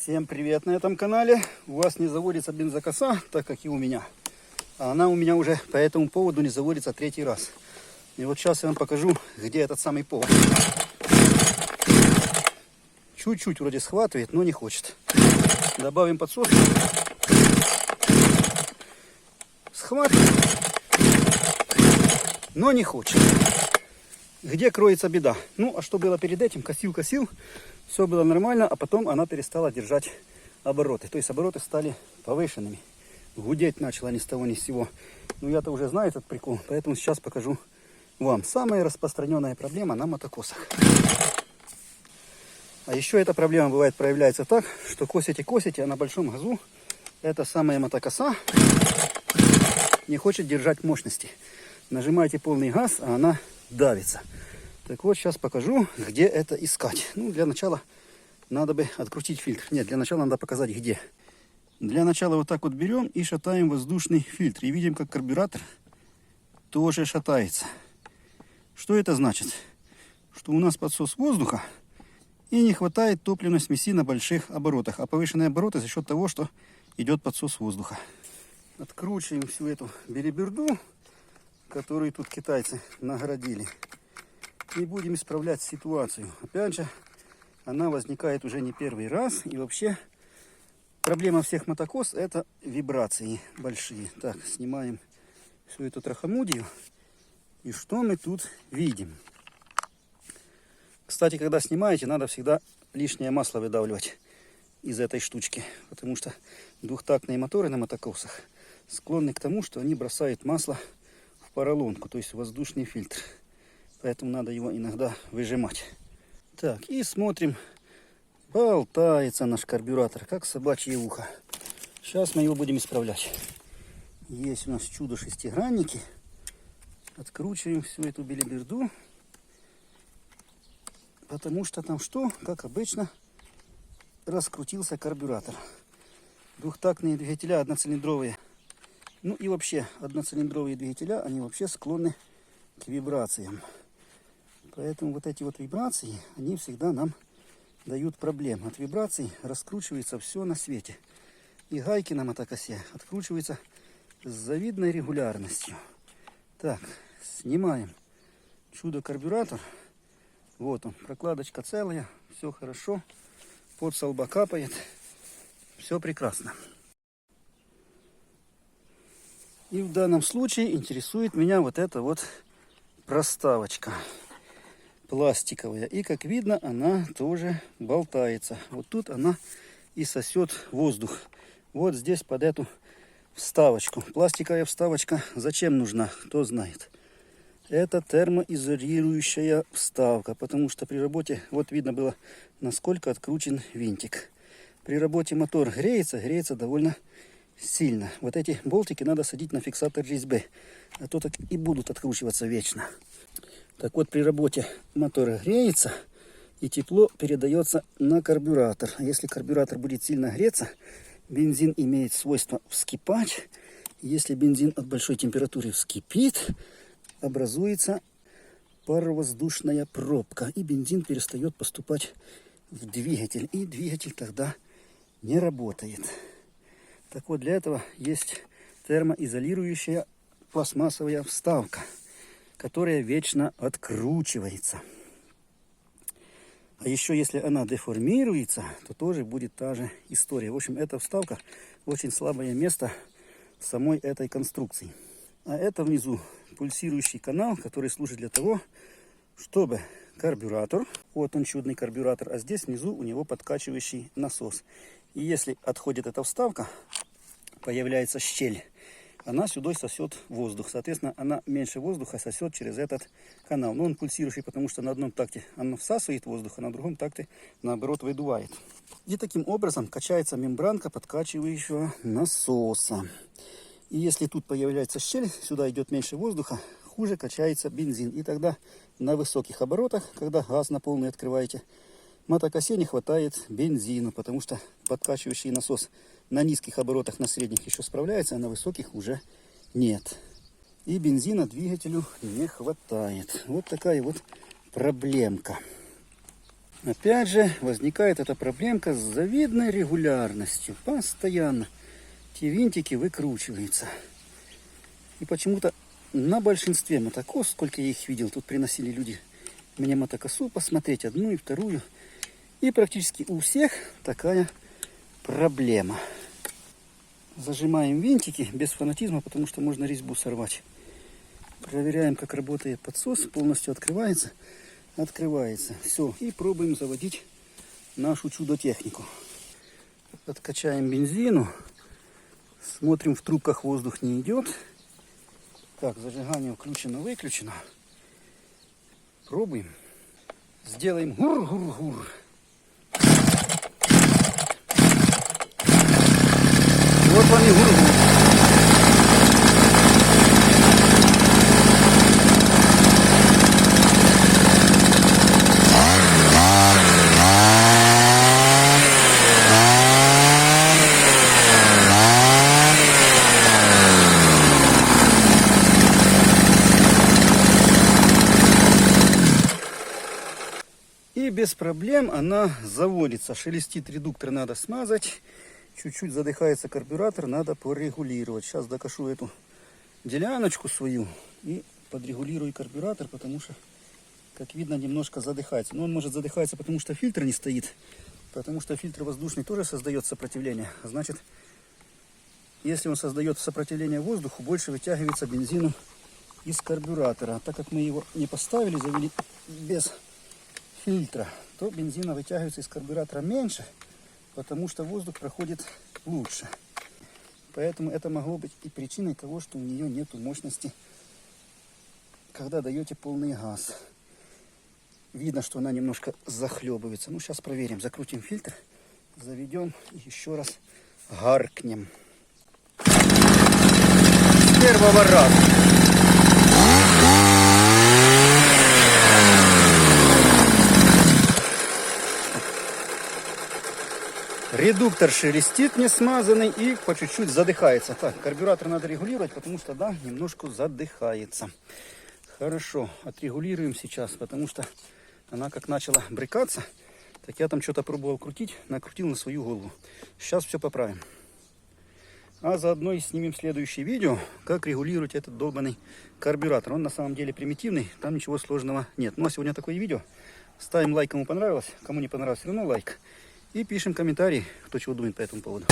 Всем привет на этом канале. У вас не заводится бензокоса, так как и у меня. А она у меня уже по этому поводу не заводится третий раз. И вот сейчас я вам покажу, где этот самый повод. Чуть-чуть вроде схватывает, но не хочет. Добавим подсос. Схватывает, но не хочет. Где кроется беда? Ну, а что было перед этим? Косил. Все было нормально, а потом она перестала держать обороты. То есть обороты стали повышенными. Гудеть начала ни с того ни с сего. Ну, я-то уже знаю этот прикол, поэтому сейчас покажу вам. Самая распространенная проблема на мотокосах. А еще эта проблема бывает проявляется так, что косите, а на большом газу эта самая мотокоса не хочет держать мощности. Нажимаете полный газ, а она давится. Так вот, сейчас покажу, где это искать. Ну, для начала надо бы открутить фильтр. Нет, для начала надо показать, где. Для начала вот так вот берем и шатаем воздушный фильтр. И видим, как карбюратор тоже шатается. Что это значит? Что у нас подсос воздуха и не хватает топливной смеси на больших оборотах. А повышенные обороты за счет того, что идет подсос воздуха. Откручиваем всю эту белиберду, которую тут китайцы наградили. И будем исправлять ситуацию. Опять же, она возникает уже не первый раз. И вообще, проблема всех мотокос — это вибрации большие. Так, снимаем всю эту трахомудию. И что мы тут видим? Кстати, когда снимаете, надо всегда лишнее масло выдавливать из этой штучки. Потому что двухтактные моторы на мотокосах склонны к тому, что они бросают масло в поролонку, то есть в воздушный фильтр. Поэтому надо его иногда выжимать. Так, и смотрим. Болтается наш карбюратор, как собачье ухо. Сейчас мы его будем исправлять. Есть у нас чудо шестигранники. Откручиваем всю эту белиберду. Потому что там что? Как обычно, раскрутился карбюратор. Двухтактные двигателя одноцилиндровые. Ну и вообще, одноцилиндровые двигателя, они вообще склонны к вибрациям. Поэтому вот эти вот вибрации, они всегда нам дают проблем. От вибраций раскручивается все на свете. И гайки на мотокосе откручиваются с завидной регулярностью. Так, снимаем чудо-карбюратор. Вот он, прокладочка целая, все хорошо. Пот со лба капает. Все прекрасно. И в данном случае интересует меня вот эта вот проставочка пластиковая. И как видно, она тоже болтается. Вот тут она и сосет воздух. Вот здесь под эту вставочку. Пластиковая вставочка зачем нужна? Кто знает. Это термоизолирующая вставка. Потому что при работе, вот видно было, насколько откручен винтик. При работе мотор греется довольно сильно. Вот эти болтики надо садить на фиксатор резьбы. А то так и будут откручиваться вечно. Так вот, при работе мотор греется, и тепло передается на карбюратор. А если карбюратор будет сильно греться, бензин имеет свойство вскипать. Если бензин от большой температуры вскипит, образуется паровоздушная пробка. И бензин перестает поступать в двигатель. И двигатель тогда не работает. Так вот, для этого есть термоизолирующая пластмассовая вставка, которая вечно откручивается. А еще если она деформируется, то тоже будет та же история. В общем, эта вставка очень слабое место самой этой конструкции. А это внизу пульсирующий канал, который служит для того, чтобы карбюратор, вот он чудный карбюратор, а здесь внизу у него подкачивающий насос. И если отходит эта вставка, появляется щель. Она сюда сосет воздух. Соответственно, она меньше воздуха сосет через этот канал. Но он пульсирующий, потому что на одном такте она всасывает воздух, а на другом такте, наоборот, выдувает. И таким образом качается мембранка подкачивающего насоса. И если тут появляется щель, сюда идет меньше воздуха, хуже качается бензин. И тогда на высоких оборотах, когда газ на полный открываете, мотокосе не хватает бензина, потому что подкачивающий насос на низких оборотах, на средних еще справляется, а на высоких уже нет. И бензина двигателю не хватает. Вот такая вот проблемка. Опять же возникает эта проблемка с завидной регулярностью. Постоянно те винтики выкручиваются. И почему-то на большинстве мотокос, сколько я их видел, тут приносили люди мне мотокосу посмотреть, одну и вторую. И практически у всех такая проблема. Зажимаем винтики без фанатизма, потому что можно резьбу сорвать. Проверяем, как работает подсос. Полностью открывается. Открывается. Все. И пробуем заводить нашу чудо-технику. Подкачаем бензину. Смотрим, в трубках воздух не идет. Так, зажигание включено-выключено. Пробуем. Сделаем гур-гур-гур. Вот вам и гур-гур. И без проблем она заводится. Шелестит редуктор, надо смазать. Чуть-чуть задыхается карбюратор, надо порегулировать. Сейчас докашу эту деляночку свою и подрегулирую карбюратор, потому что, как видно, немножко задыхается. Но он может задыхаться, потому что фильтр не стоит. Потому что фильтр воздушный тоже создает сопротивление. Значит, если он создает сопротивление воздуху, больше вытягивается бензину из карбюратора. А так как мы его не поставили, завели без фильтра, то бензина вытягивается из карбюратора меньше, потому что воздух проходит лучше. Поэтому это могло быть и причиной того, что у нее нет мощности, когда даете полный газ. Видно, что она немножко захлебывается. Ну, сейчас проверим. Закрутим фильтр, заведем и еще раз гаркнем. С первого раза. Редуктор шелестит не смазанный и по чуть-чуть задыхается. Так, карбюратор надо регулировать, потому что, да, немножко задыхается. Хорошо, отрегулируем сейчас, потому что она как начала брыкаться, так я там что-то пробовал крутить, накрутил на свою голову. Сейчас все поправим. А заодно и снимем следующее видео, как регулировать этот долбанный карбюратор. Он на самом деле примитивный, там ничего сложного нет. Ну а сегодня такое видео. Ставим лайк, кому понравилось. Кому не понравилось, все равно лайк. И пишем комментарии, кто чего думает по этому поводу.